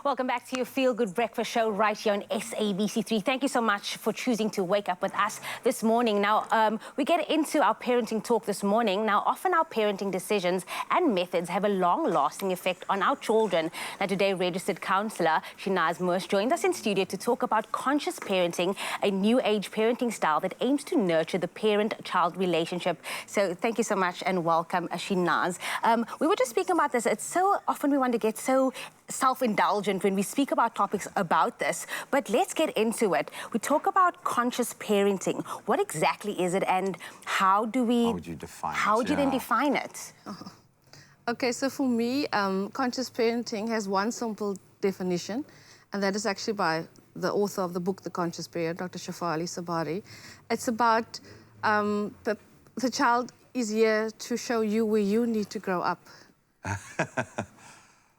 Welcome back to your Feel Good Breakfast Show right here on SABC3. Thank you so much for choosing to wake up with us this morning. Now, we get into our parenting talk this morning. Now, often our parenting decisions and methods have a long-lasting effect on our children. Now, today, registered counsellor Shenaaz Moos joined us in studio to talk about conscious parenting, a new age parenting style that aims to nurture the parent-child relationship. So thank you so much and welcome, Shenaaz. We were just speaking about this. It's so often we want to get so self-indulgent when we speak about topics about this, but let's get into it. We talk about conscious parenting. What exactly is it, and how do we... How would you define it? How would you then define it? Okay, so for me, conscious parenting has one simple definition, and that is actually by the author of the book, The Conscious Parent, Dr. Shafali Sabari. It's about the child is here to show you where you need to grow up.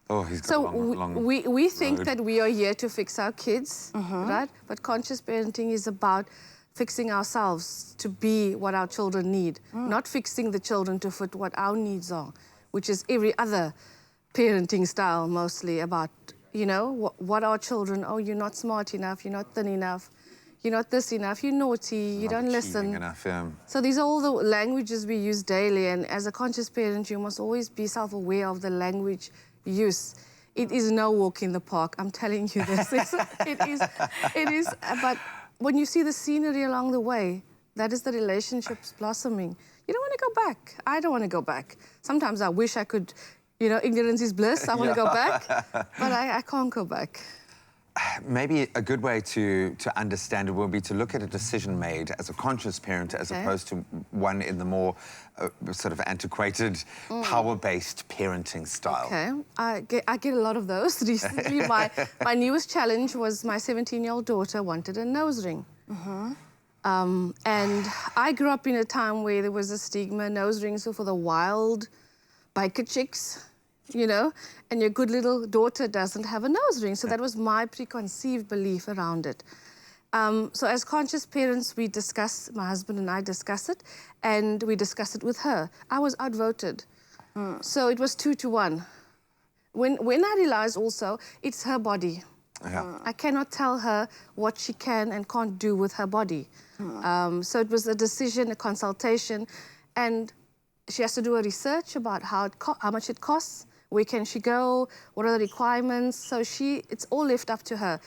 Oh, he's got so a long we think that we are here to fix our kids, right? But conscious parenting is about fixing ourselves to be what our children need, not fixing the children to fit what our needs are, which is every other parenting style mostly about, you know, what our children, oh, you're not smart enough, you're not thin enough, you're not this enough, you're naughty, you don't listen. Enough, yeah. So these are all the languages we use daily, and as a conscious parent, you must always be self-aware of the language use. It is no walk in the park, I'm telling you this. It is, but when you see the scenery along the way, that is the relationships blossoming. You don't want to go back. I don't want to go back. Sometimes I wish I could, you know, ignorance is bliss. I want to go back, but I can't go back. Maybe a good way to understand it will be to look at a decision made as a conscious parent as opposed to one in the more sort of antiquated, power-based parenting style. Okay, I get a lot of those recently. My newest challenge was my 17-year-old daughter wanted a nose ring. And I grew up in a time where there was a stigma, nose rings were for the wild biker chicks, you know, and your good little daughter doesn't have a nose ring. So that was my preconceived belief around it. So as conscious parents, we discuss, my husband and I discuss it, and we discuss it with her. I was outvoted. So it was 2-1. When I realized also, it's her body. I cannot tell her what she can and can't do with her body. So it was a decision, a consultation, and she has to do a research about how much it costs, where can she go, what are the requirements. So it's all left up to her.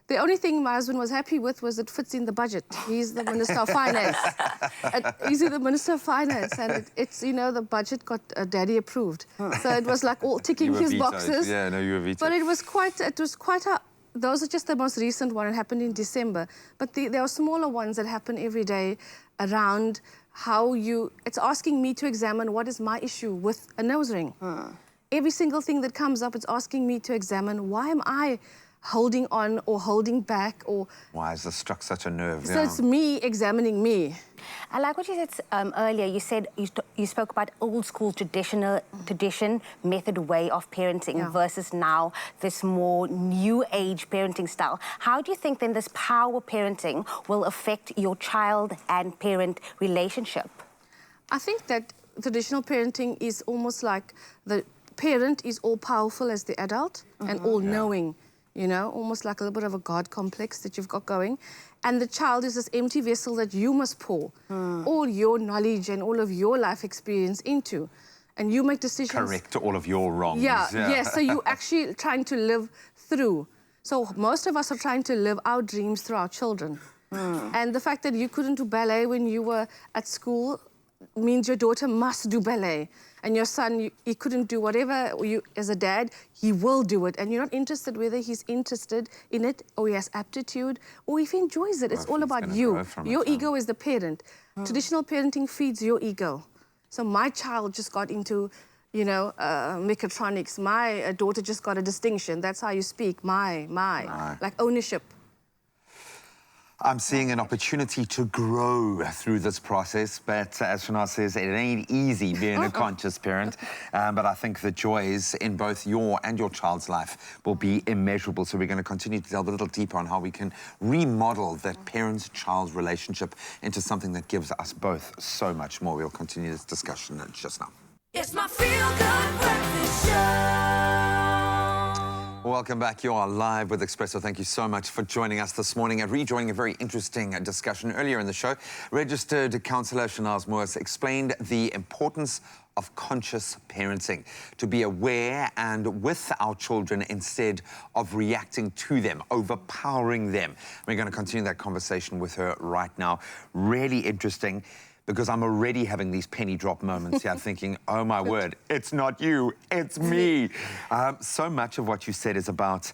The only thing my husband was happy with was it fits in the budget. He's the Minister of Finance. He's the Minister of Finance, and it's, you know, the budget got Daddy approved. So it was like all ticking his boxes. Yeah, no, you were vetoed. But it was quite a, those are just the most recent one. It happened in December. But there are smaller ones that happen every day around how it's asking me to examine what is my issue with a nose ring. Every single thing that comes up, it's asking me to examine why am I holding on or holding back, or... Why has this struck such a nerve? So it's me examining me. I like what you said earlier. You said you spoke about old school tradition method way of parenting versus now this more new age parenting style. How do you think then this power parenting will affect your child and parent relationship? I think that traditional parenting is almost like the parent is all powerful as the adult and all knowing. You know, almost like a little bit of a God complex that you've got going. And the child is this empty vessel that you must pour all your knowledge and all of your life experience into. And you make decisions. Correct all of your wrongs. Yeah, so you're actually trying to live through. So most of us are trying to live our dreams through our children. And the fact that you couldn't do ballet when you were at school means your daughter must do ballet. And your son, he couldn't do whatever as a dad, he will do it. And you're not interested whether he's interested in it or he has aptitude or if he enjoys it. It's all about you. Your ego is the parent. Traditional parenting feeds your ego. So my child just got into, you know, mechatronics. My daughter just got a distinction. That's how you speak, my. Like ownership. I'm seeing an opportunity to grow through this process, but as Shenaaz says, it ain't easy being a conscious parent. But I think the joys in both your and your child's life will be immeasurable. So we're going to continue to delve a little deeper on how we can remodel that parent-child relationship into something that gives us both so much more. We'll continue this discussion just now. It's my Feel Good Breakfast Show. Well, welcome back. You are live with Expresso. Thank you so much for joining us this morning and rejoining a very interesting discussion earlier in the show. Registered Counsellor Shenaaz Moos explained the importance of conscious parenting, to be aware and with our children instead of reacting to them, overpowering them. We're going to continue that conversation with her right now. Really interesting, because I'm already having these penny drop moments here thinking, oh my word, it's not you, it's me. So much of what you said is about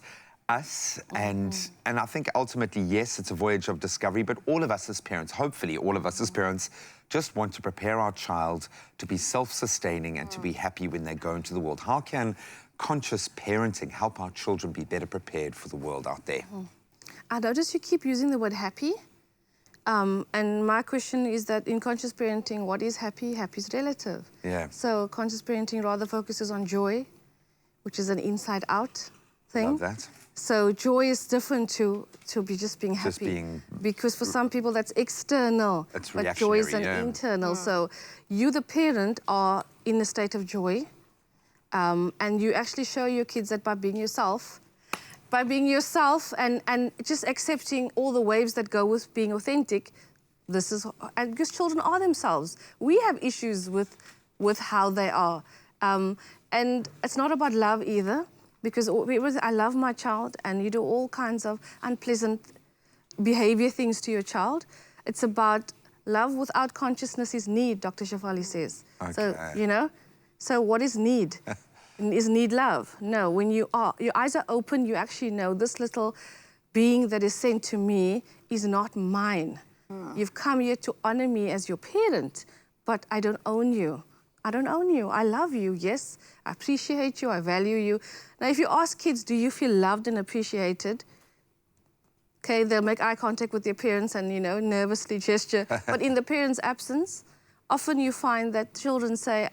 us, and I think ultimately, yes, it's a voyage of discovery, but all of us as parents, hopefully all of us as parents, just want to prepare our child to be self-sustaining and to be happy when they go into the world. How can conscious parenting help our children be better prepared for the world out there? I notice you keep using the word happy. And my question is that in conscious parenting, what is happy? Happy is relative. Yeah. So conscious parenting rather focuses on joy, which is an inside-out thing. Love that. So joy is different to be just being happy. Just being... Because for some people that's external, It's but joy is an reactionary, yeah. internal. So you, the parent, are in a state of joy, and you actually show your kids that by being yourself, and just accepting all the waves that go with being authentic, and because children are themselves. We have issues with how they are. And it's not about love either, because I love my child and you do all kinds of unpleasant behavior things to your child. It's about love without consciousness is need, Dr. Shafali says. Okay. So, you know, so what is need? Is need love? No, when your eyes are open, you actually know this little being that is sent to me is not mine. You've come here to honor me as your parent, but I don't own you. I don't own you. I love you, yes. I appreciate you, I value you. Now, if you ask kids, do you feel loved and appreciated? Okay, they'll make eye contact with their parents and, you know, nervously gesture. But in the parents' absence, often you find that children say,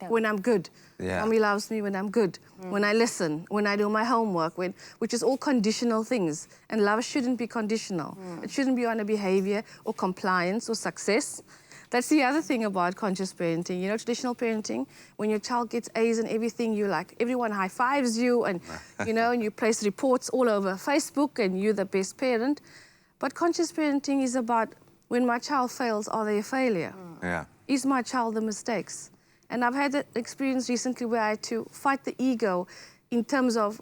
when I'm good. Yeah. Mommy loves me when I'm good, when I listen, when I do my homework, which is all conditional things. And love shouldn't be conditional. It shouldn't be on a behavior or compliance or success. That's the other thing about conscious parenting. You know, traditional parenting, when your child gets A's and everything, you like, everyone high-fives you and, you know, and you place reports all over Facebook and you're the best parent. But conscious parenting is about, when my child fails, are they a failure? Yeah. Is my child the mistakes? And I've had an experience recently where I had to fight the ego in terms of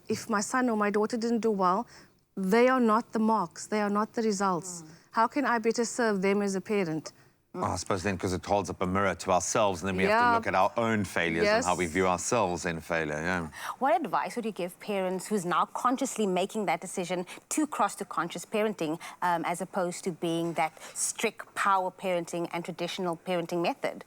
if my son or my daughter didn't do well, they are not the marks, they are not the results. How can I better serve them as a parent? Well, I suppose then because it holds up a mirror to ourselves and then we have to look at our own failures and how we view ourselves in failure, yeah. What advice would you give parents who's now consciously making that decision to cross to conscious parenting as opposed to being that strict power parenting and traditional parenting method?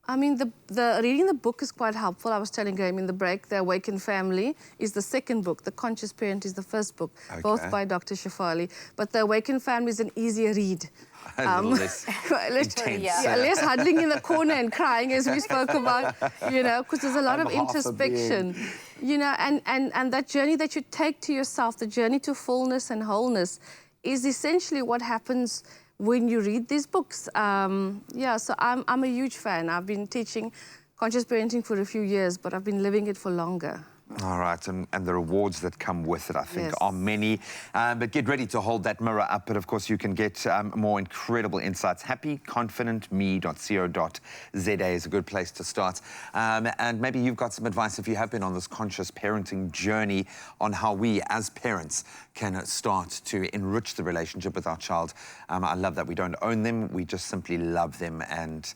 I mean, reading the book is quite helpful. I was telling Graham in the break, The Awakened Family is the second book. The Conscious Parent is the first book, both by Dr. Shafali. But The Awakened Family is an easier read. A little less intense. Yeah, less huddling in the corner and crying, as we spoke about, you know, because there's a lot of introspection. You know, and that journey that you take to yourself, the journey to fullness and wholeness, is essentially what happens when you read these books. Yeah, so I'm a huge fan. I've been teaching conscious parenting for a few years, but I've been living it for longer. All right, and the rewards that come with it, I think, are many. But get ready to hold that mirror up. But, of course, you can get more incredible insights. happyconfidentme.co.za is a good place to start. And maybe you've got some advice if you have been on this conscious parenting journey on how we, as parents, can start to enrich the relationship with our child. I love that we don't own them, we just simply love them. And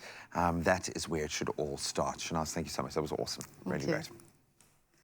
that is where it should all start. Shenaaz, thank you so much. That was awesome. Really great.